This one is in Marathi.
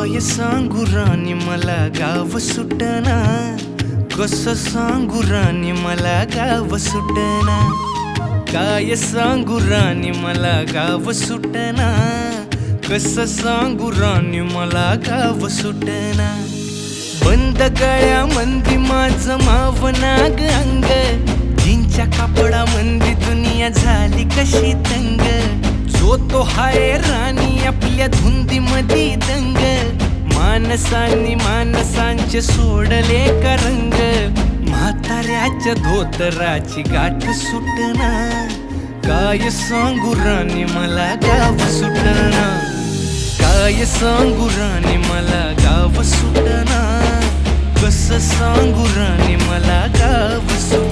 काय सांगू राणी मला गाव सुटना, कसं सांगू राणी मला गाव सुटना, काय सांगू राणी मला गाव सुटना, कसं सांगू राणी मला गाव सुटना। बंद गळ्यामंदी माझं मावनाग अंग, जीनच्या कापडामंदी दुनिया झाली कशी तंग, जो तो हाय राणी आपल्या धुंदीमधी दंग, माणसांनी माणसांचे सोडले का रंग, म्हाताऱ्याच्या धोतराची गाठ सुटना, काय सांगू राणी मला गाव सुटना, काय सांगू राणी मला गाव सुटना, कसं सांगू राणी मला गाव सुटना।